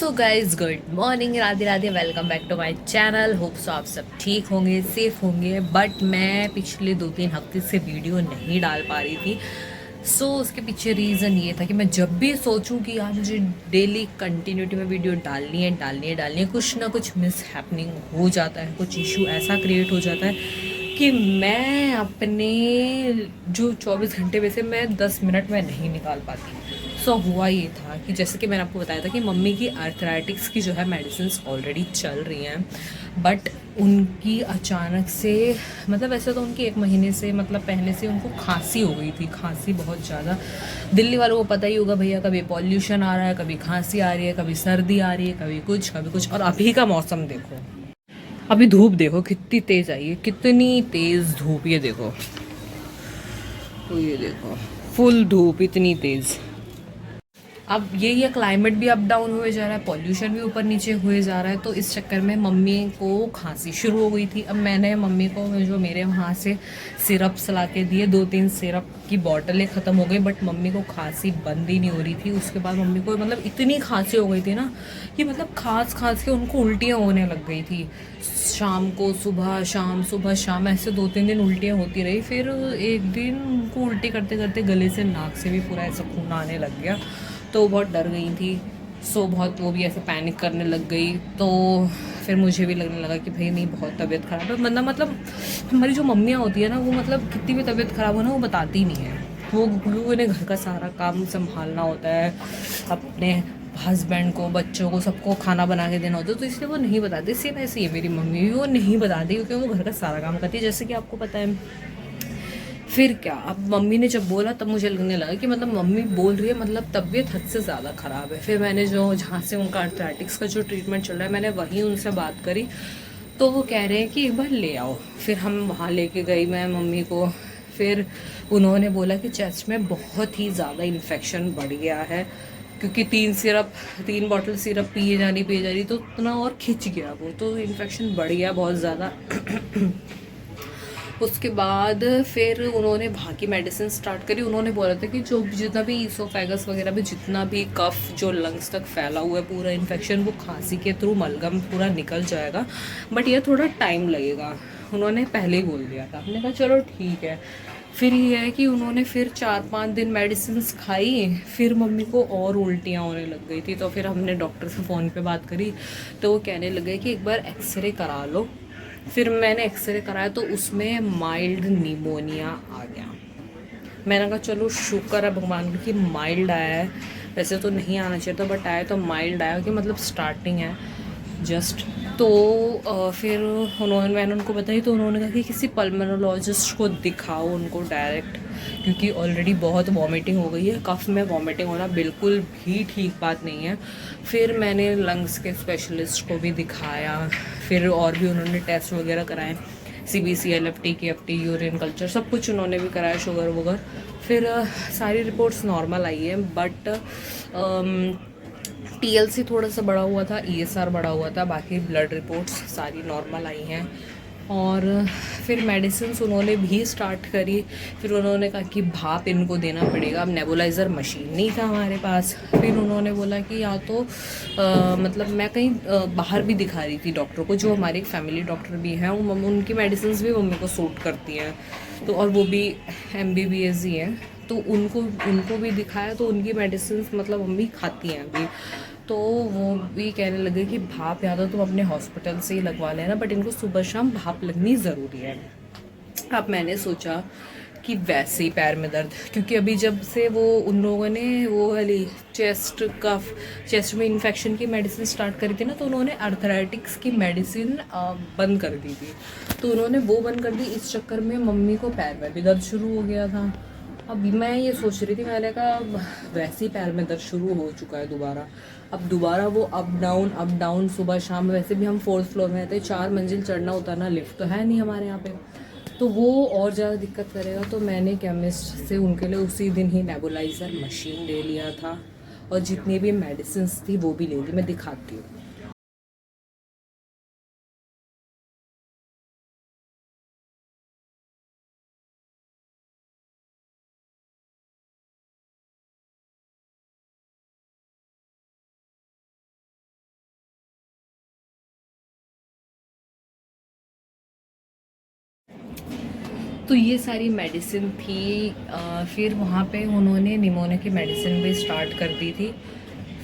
So guys good morning, Radhe Radhe. Welcome back to my channel. Hope so आप सब ठीक होंगे, सेफ होंगे। बट मैं पिछले 2-3 हफ्ते से वीडियो नहीं डाल पा रही थी। उसके पीछे रीज़न ये था कि मैं जब भी सोचूं कि यार मुझे डेली कंटिन्यूटी में वीडियो डालनी है, कुछ ना कुछ मिस हैपनिंग हो जाता है, कुछ इशू ऐसा क्रिएट हो जाता है कि मैं अपने जो 24 घंटे में से मैं 10 मिनट में नहीं निकाल पाती। हुआ ये था कि जैसे कि मैंने आपको बताया था कि मम्मी की आर्थराइटिक्स की जो है मेडिसिन ऑलरेडी चल रही हैं। बट उनकी अचानक से, मतलब ऐसे तो उनकी 1 महीने से, मतलब पहले से उनको खांसी हो गई थी, खांसी बहुत ज़्यादा। दिल्ली वालों को पता ही होगा भैया, कभी पॉल्यूशन आ रहा है, कभी खांसी आ रही है, कभी सर्दी आ रही है, कभी कुछ। और अभी का मौसम देखो, अभी धूप देखो कितनी तेज़ आई है, कितनी तेज़ धूप, ये देखो। तो ये देखो, फुल धूप, इतनी तेज़। अब यही है, क्लाइमेट भी अप डाउन हुए जा रहा है, पॉल्यूशन भी ऊपर नीचे हुए जा रहा है। तो इस चक्कर में मम्मी को खांसी शुरू हो गई थी। अब मैंने मम्मी को जो मेरे वहाँ से सिरप्स ला के दिए, 2-3 सिरप की बॉटलें ख़त्म हो गई, बट मम्मी को खांसी बंद ही नहीं हो रही थी। उसके बाद मम्मी को मतलब इतनी खांसी हो गई थी ना कि मतलब खांस खांस के उनको उल्टियाँ होने लग गई थी। शाम को सुबह शाम, सुबह शाम, ऐसे 2-3 दिन उल्टियाँ होती रही। फिर एक दिन उनको उल्टी करते करते गले से, नाक से भी पूरा ऐसा खून आने लग गया। तो वो बहुत डर गई थी। बहुत वो भी ऐसे पैनिक करने लग गई। तो फिर मुझे भी लगने लगा कि भाई नहीं, बहुत तबीयत ख़राब है। मतलब हमारी जो मम्मियाँ होती है ना, वो मतलब कितनी भी तबीयत ख़राब हो ना, वो बताती नहीं है। वो उन्हें घर का सारा काम संभालना होता है, अपने हस्बैंड को, बच्चों को, सबको खाना बना के देना होता है। तो इसलिए वो नहीं बताती। सेम ऐसे ही है मेरी मम्मी भी, वो नहीं बताती क्योंकि वो घर का सारा काम करती है, जैसे कि आपको पता है। फिर क्या, अब मम्मी ने जब बोला तब मुझे लगने लगा कि मतलब मम्मी बोल रही है, मतलब तबीयत हद से ज़्यादा ख़राब है। फिर मैंने जो, जहाँ से उनका आर्थराइटिक्स का जो ट्रीटमेंट चल रहा है, मैंने वहीं उनसे बात करी। तो वो कह रहे हैं कि एक बार ले आओ। फिर हम वहाँ लेके गई मैं मम्मी को। फिर उन्होंने बोला कि चेस्ट में बहुत ही ज़्यादा इन्फेक्शन बढ़ गया है, क्योंकि 3 बॉटल सिरप पिए जा रही, तो उतना और खिंच गया वो, तो इन्फेक्शन बढ़ गया बहुत ज़्यादा। उसके बाद फिर उन्होंने बाकी मेडिसिन स्टार्ट करी। उन्होंने बोला था कि जो जितना भी ईसोफेगस वगैरह में जितना भी कफ जो लंग्स तक फैला हुआ है, पूरा इन्फेक्शन, वो खांसी के थ्रू मलगम पूरा निकल जाएगा, बट ये थोड़ा टाइम लगेगा। उन्होंने पहले ही बोल दिया था। हमने कहा चलो ठीक है। फिर ये है कि उन्होंने फिर 4-5 दिन मेडिसिन खाई। फिर मम्मी को और उल्टियाँ होने लग गई थी। तो फिर हमने डॉक्टर से फ़ोन पे बात करी, तो वो कहने लगे कि एक बार एक्सरे करा लो। फिर मैंने एक्सरे कराया तो उसमें माइल्ड निमोनिया आ गया। मैंने कहा चलो शुक्र है भगवान का कि माइल्ड आया है। वैसे तो नहीं आना चाहिए था, बट आया तो माइल्ड आया, कि मतलब स्टार्टिंग है जस्ट। तो फिर मैंने उनको बताई, तो उन्होंने कहा कि किसी पल्मोनोलॉजिस्ट को दिखाओ उनको डायरेक्ट, क्योंकि ऑलरेडी बहुत वॉमिटिंग हो गई है। कफ में वॉमिटिंग होना बिल्कुल भी ठीक बात नहीं है। फिर मैंने लंग्स के स्पेशलिस्ट को भी दिखाया। फिर और भी उन्होंने टेस्ट वगैरह कराए, CBC, LFT, KFT, urine culture, सब कुछ उन्होंने भी कराया, शुगर वगैरह। फिर सारी रिपोर्ट्स नॉर्मल आई है, बट TLC थोड़ा सा बढ़ा हुआ था, ESR बढ़ा हुआ था, बाकी ब्लड रिपोर्ट्स सारी नॉर्मल आई हैं। और फिर मेडिसिन उन्होंने भी स्टार्ट करी। फिर उन्होंने कहा कि भाप इनको देना पड़ेगा। अब नेबुलाइज़र मशीन नहीं था हमारे पास। फिर उन्होंने बोला कि या तो मतलब मैं कहीं बाहर भी दिखा रही थी डॉक्टर को, जो हमारे एक फैमिली डॉक्टर भी हैं, वो उनकी मेडिसिन भी मम्मी को सूट करती हैं। तो और वो भी MBBS ही हैं। तो उनको उनको भी दिखाया, तो उनकी मेडिसिन मतलब मम्मी खाती हैं अभी। तो वो भी कहने लगे कि भाप या तो तुम अपने हॉस्पिटल से ही लगवा लेना, बट इनको सुबह शाम भाप लगनी ज़रूरी है। अब मैंने सोचा कि वैसे ही पैर में दर्द, क्योंकि अभी जब से वो उन लोगों ने वो वाली चेस्ट में इन्फेक्शन की मेडिसिन स्टार्ट करी थी ना, तो उन्होंने अर्थराइटिक्स की मेडिसिन बंद कर दी थी। तो उन्होंने वो बंद कर दी, इस चक्कर में मम्मी को पैर में भी दर्द शुरू हो गया था। अब मैं ये सोच रही थी, मैंने कहा वैसे ही पैर में दर्द शुरू हो चुका है दोबारा। अब दोबारा वो अप डाउन, सुबह शाम। वैसे भी हम 4th फ्लोर में रहते हैं, 4 मंजिल चढ़ना उतरना, लिफ्ट तो है नहीं हमारे यहाँ पे, तो वो और ज़्यादा दिक्कत करेगा। तो मैंने केमिस्ट से उनके लिए उसी दिन ही नेबुलाइज़र मशीन ले लिया था, और जितनी भी मेडिसिन थी वो भी ले ली। मैं दिखाती हूँ। तो ये सारी मेडिसिन थी। फिर वहाँ पे उन्होंने निमोनिया की मेडिसिन भी स्टार्ट कर दी थी।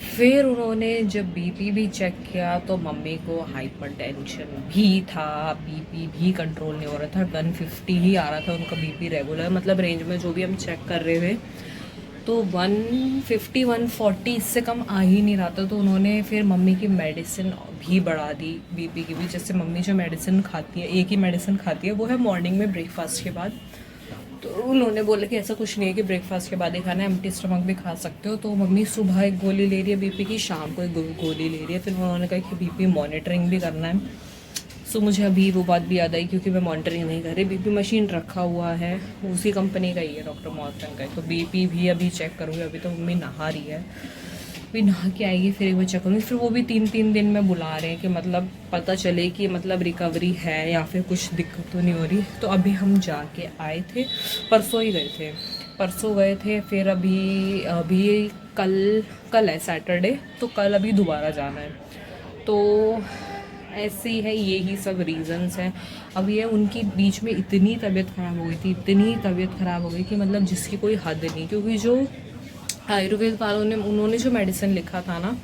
फिर उन्होंने जब बीपी भी चेक किया तो मम्मी को हाइपरटेंशन भी था, बीपी भी कंट्रोल नहीं हो रहा था, 150 ही आ रहा था उनका बीपी रेगुलर, मतलब रेंज में जो भी हम चेक कर रहे थे तो 150 140 इससे कम आ ही नहीं रहा था। तो उन्होंने फिर मम्मी की मेडिसिन भी बढ़ा दी बीपी की भी। जैसे मम्मी जो मेडिसिन खाती है, एक ही मेडिसिन खाती है, वो है मॉर्निंग में ब्रेकफास्ट के बाद। तो उन्होंने बोला कि ऐसा कुछ नहीं है कि ब्रेकफास्ट के बाद ही खाना है, एम्प्टी स्टमक भी खा सकते हो। तो मम्मी सुबह एक गोली ले रही है बीपी की, शाम को एक गोली ले रही है। फिर उन्होंने कहा कि बीपी मॉनिटरिंग भी करना है। सो मुझे अभी वो बात भी याद आई, क्योंकि मैं मॉनिटरिंग नहीं कर रही, बीपी मशीन रखा हुआ है, उसी कंपनी का ही है, डॉक्टर मॉर्टन का है। तो बीपी भी अभी चेक करूँगी। अभी तो मम्मी नहा रही है, अभी नहा के आएगी फिर एक बार चेक करूँगी। फिर वो भी 3-3 दिन में बुला रहे हैं कि मतलब पता चले कि मतलब रिकवरी है या फिर कुछ दिक्कत तो नहीं हो रही। तो अभी हम जाके आए थे, परसों ही गए थे, परसों गए थे। फिर अभी अभी कल है सैटरडे, तो कल अभी दोबारा जाना है। तो ऐसे ही है, यही सब रीज़न्स हैं। अब ये उनकी बीच में इतनी तबीयत ख़राब हो गई थी, इतनी तबीयत ख़राब हो गई कि मतलब जिसकी कोई हद नहीं। क्योंकि जो आयुर्वेद वालों ने उन्होंने जो मेडिसिन लिखा था ना,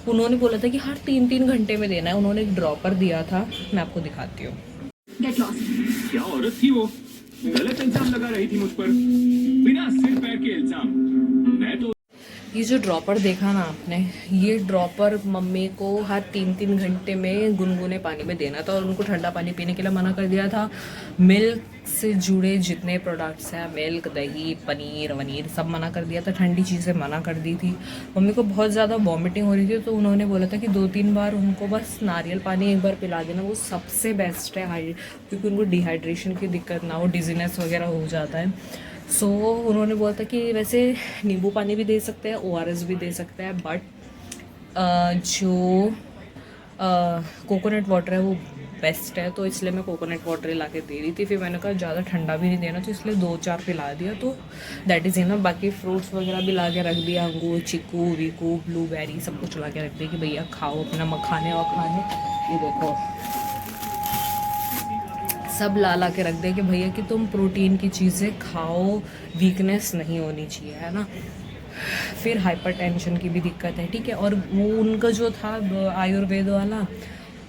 उन्होंने बोला था कि हर 3-3 घंटे में देना है। उन्होंने एक ड्रॉपर दिया था, मैं आपको दिखाती हूँ। क्या औरत थी वो, गलत इल्जाम लगा रही थी मुझ पर, बिना सिर पैर के इल्जाम। मैं तो ये जो ड्रॉपर देखा ना आपने, ये ड्रॉपर मम्मी को हर 3-3 घंटे में गुनगुने पानी में देना था। और उनको ठंडा पानी पीने के लिए मना कर दिया था। मिल्क से जुड़े जितने प्रोडक्ट्स हैं, मिल्क, दही, पनीर वनीर, सब मना कर दिया था। ठंडी चीज़ें मना कर दी थी। मम्मी को बहुत ज़्यादा वॉमिटिंग हो रही थी, तो उन्होंने बोला था कि 2-3 बार उनको बस नारियल पानी एक बार पिला देना, वो सबसे बेस्ट है, क्योंकि उनको डिहाइड्रेशन की दिक्कत ना हो, डिजीनेस वगैरह हो जाता है। सो उन्होंने बोला था कि वैसे नींबू पानी भी दे सकते हैं, ORS भी दे सकते हैं, बट जो कोकोनट वाटर है वो बेस्ट है। तो इसलिए मैं कोकोनट वाटर ही ला के दे रही थी। फिर मैंने कहा ज़्यादा ठंडा भी नहीं देना, तो इसलिए 2-4 पिला दिया, तो दैट इज़ इनफ। बाकी फ्रूट्स वगैरह भी ला के रख दिया, अंगूर, चीकू, वीकू, ब्लूबेरी, सब कुछ ला के रख दिया कि भैया खाओ अपना मखाने वखाने। ये देखो सब ला के रख दे कि भैया कि तुम प्रोटीन की चीज़ें खाओ, वीकनेस नहीं होनी चाहिए, है ना। फिर हाइपरटेंशन की भी दिक्कत है, ठीक है। और वो उनका जो था आयुर्वेद वाला,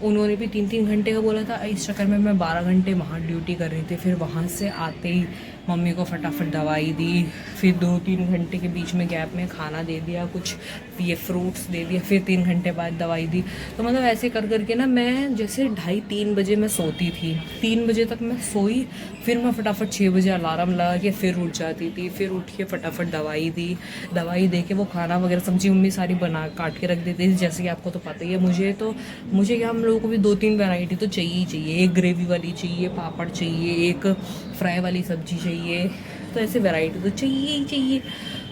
उन्होंने भी 3-3 घंटे का बोला था। इस चक्कर में मैं 12 घंटे वहाँ ड्यूटी कर रही थी। फिर वहाँ से आते ही मम्मी को फटाफट दवाई दी। फिर 2-3 घंटे के बीच में गैप में खाना दे दिया, कुछ ये फ्रूट्स दे दिया। फिर 3 घंटे बाद दवाई दी। तो मतलब ऐसे कर करके ना, मैं जैसे 2:30-3 बजे मैं सोती थी, 3 बजे तक मैं सोई। फिर मैं फटाफट 6 बजे अलार्म लगा के फिर उठ जाती थी। फिर उठ के फटाफट दवाई दी, दवाई दे के वो खाना वगैरह सब्जी मम्मी सारी बना काट के रख देती थी। जैसे कि आपको तो पता ही है, मुझे क्या, हम लोगों को भी 2-3 वैरायटी तो चाहिए ही चाहिए। एक ग्रेवी वाली चाहिए, पापड़ चाहिए, एक फ्राई वाली सब्जी चाहिए, तो ऐसे वैरायटी तो चाहिए ही चाहिए।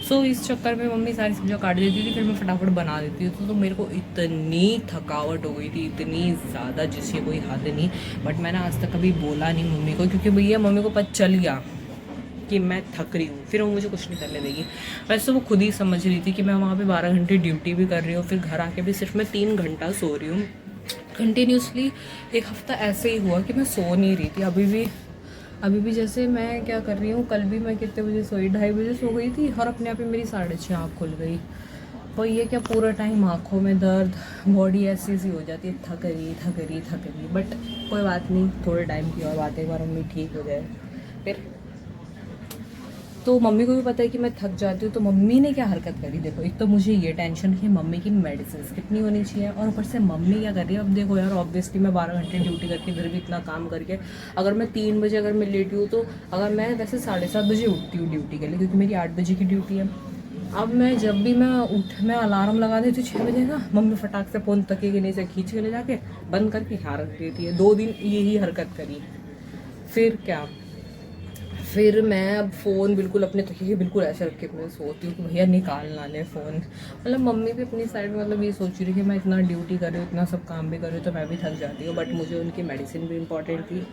सो इस चक्कर में मम्मी सारी सब्जियाँ काट देती थी, फिर मैं फटाफट बना देती थी। तो मेरे को इतनी थकावट हो गई थी, इतनी ज़्यादा, जिसकी कोई हद नहीं। बट मैंने आज तक कभी बोला नहीं मम्मी को, क्योंकि भैया मम्मी को पता चल गया कि मैं थक रही हूँ, फिर वो मुझे कुछ नहीं करने देगी। वैसे वो खुद ही समझ रही थी कि मैं वहाँ पे 12 घंटे ड्यूटी भी कर रही हूँ, फिर घर आके भी सिर्फ मैं 3 घंटा सो रही हूँ कंटिन्यूसली। एक हफ़्ता ऐसे ही हुआ कि मैं सो नहीं रही थी। अभी भी जैसे मैं क्या कर रही हूँ, कल भी मैं कितने बजे सोई, 2:30 बजे सो गई थी, और अपने आप ही मेरी 6:30 आँख खुल गई। और ये क्या, पूरा टाइम आँखों में दर्द, बॉडी ऐसी सी हो जाती है, थक रही। बट कोई बात नहीं, थोड़े टाइम की और बात है, एक बार मम्मी ठीक हो जाए फिर। तो मम्मी को भी पता है कि मैं थक जाती हूँ। तो मम्मी ने क्या हरकत करी, देखो, एक तो मुझे ये टेंशन कि मम्मी की मेडिसिन कितनी होनी चाहिए, और ऊपर से मम्मी क्या कर रही है। अब देखो यार, ऑब्वियसली मैं 12 घंटे ड्यूटी करके, इधर भी इतना काम करके, अगर मैं 3 बजे अगर मैं लेटी हूँ, तो अगर मैं वैसे 7:30 बजे उठती हूँ ड्यूटी के लिए, क्योंकि मेरी 8 बजे की ड्यूटी है। अब मैं जब भी मैं अलार्म लगा देती हूँ 6 बजे का, मम्मी फटाक से फ़ोन तकिए के नीचे खींच के ले जाके बंद करके यहाँ रख देती है। 2 दिन यही हरकत करी, फिर क्या, फिर मैं अब फ़ोन बिल्कुल अपने तकिए के बिल्कुल ऐसे रख के मैं सोती हूँ कि भैया निकाल ना ले फ़ोन। मतलब मम्मी भी अपनी साइड में मतलब ये सोच रही कि मैं इतना ड्यूटी कर रही हूँ, इतना सब काम भी कर रही हूँ, तो मैं भी थक जाती हूँ। बट मुझे उनकी मेडिसिन भी इम्पॉर्टेंट थी।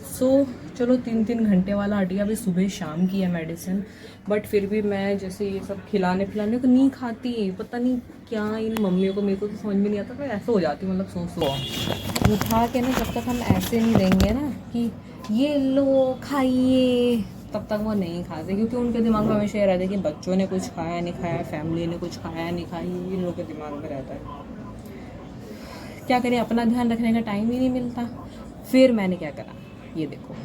सो चलो 3-3 घंटे वाला हट गया। अभी सुबह शाम की है मेडिसिन, बट फिर भी मैं जैसे ये सब खिलाने को नहीं खाती। पता नहीं क्या इन मम्मियों को, मेरे को तो समझ में नहीं आता। मैं ऐसे हो जाती हूँ, मतलब सो उठा के ना, जब तक हम ऐसे नहीं देंगे ना कि ये लो खाइए, तब तक वो नहीं खाते क्योंकि उनके दिमाग में हमेशा ये रहता है कि बच्चों ने कुछ खाया नहीं खाया, फैमिली ने कुछ खाया नहीं खाया, ये इन लोगों के दिमाग में रहता है। क्या करें, अपना ध्यान रखने का टाइम ही नहीं मिलता। फिर मैंने क्या करा, ये देखो,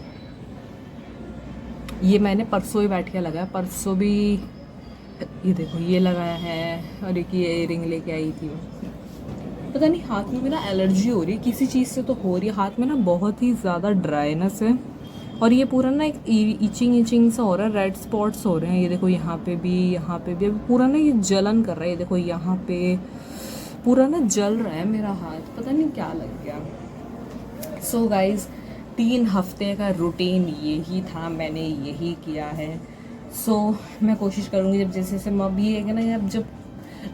ये मैंने परसों ही बैठ के लगाया, परसों भी ये देखो ये लगाया है, और एक ये इयरिंग लेके आई थी मैं। पता नहीं हाथ में मेरा एलर्जी हो रही है किसी चीज़ से तो हो रही है, हाथ में ना बहुत ही ज़्यादा ड्राइनेस है, और ये पूरा ना एक इचिंग सा हो रहा है, रेड स्पॉट्स हो रहे हैं, ये देखो यहाँ पे भी, यहाँ पे भी, पूरा ना ये जलन कर रहा है, ये देखो यहाँ पे पूरा ना जल रहा है मेरा हाथ, पता नहीं क्या लग गया। सो गाइज 3 हफ्ते का रूटीन यही था, मैंने यही किया है। सो मैं कोशिश करूँगी जब जैसे जैसे मैं अभी है ना, अब जब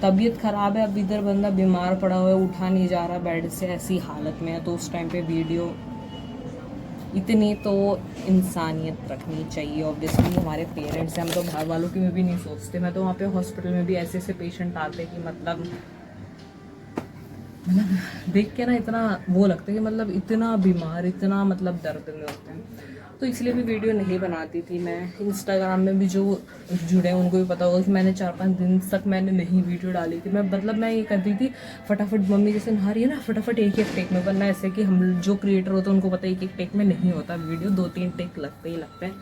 तबीयत ख़राब है, अब इधर बंदा बीमार पड़ा हुआ है, उठा नहीं जा रहा बेड से, ऐसी हालत में है, तो उस टाइम पे वीडियो इतनी तो इंसानियत रखनी चाहिए। ऑब्वियसली हमारे पेरेंट्स हैं, हम तो घर वालों की में भी नहीं सोचते। मैं तो वहाँ पे हॉस्पिटल में भी ऐसे ऐसे पेशेंट आते कि मतलब देख के ना इतना वो लगता है कि मतलब इतना बीमार, इतना मतलब दर्द में होते हैं, तो इसलिए भी वीडियो नहीं बनाती थी मैं। इंस्टाग्राम में भी जो जुड़े हैं उनको भी पता होगा कि मैंने 4-5 दिन तक मैंने नहीं वीडियो डाली थी। मैं मतलब मैं ये करती थी फटाफट, मम्मी जैसे नहा रही है ना, फटाफट एक एक टेक में, वरना ऐसे कि हम जो क्रिएटर होते हैं उनको पता है एक एक टेक में नहीं होता वीडियो, 2-3 टेक लगते ही लगते हैं।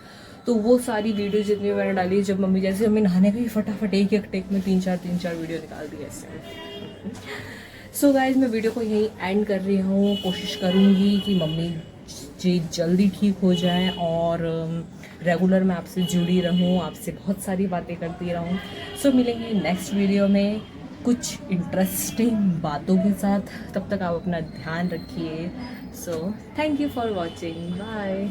तो वो सारी वीडियो जितनी मैंने डाली, जब मम्मी जैसे मम्मी नहाने गई फटाफट एक एक टेक में 3-4 वीडियो निकाल दी ऐसे। सो गाइज मैं वीडियो को यहीं एंड कर रही हूँ। कोशिश करूँगी कि मम्मी जी जल्दी ठीक हो जाए और रेगुलर मैं आपसे जुड़ी रहूँ, आपसे बहुत सारी बातें करती रहूँ। सो मिलेंगे नेक्स्ट वीडियो में कुछ इंटरेस्टिंग बातों के साथ। तब तक आप अपना ध्यान रखिए। So thank you for watching, bye.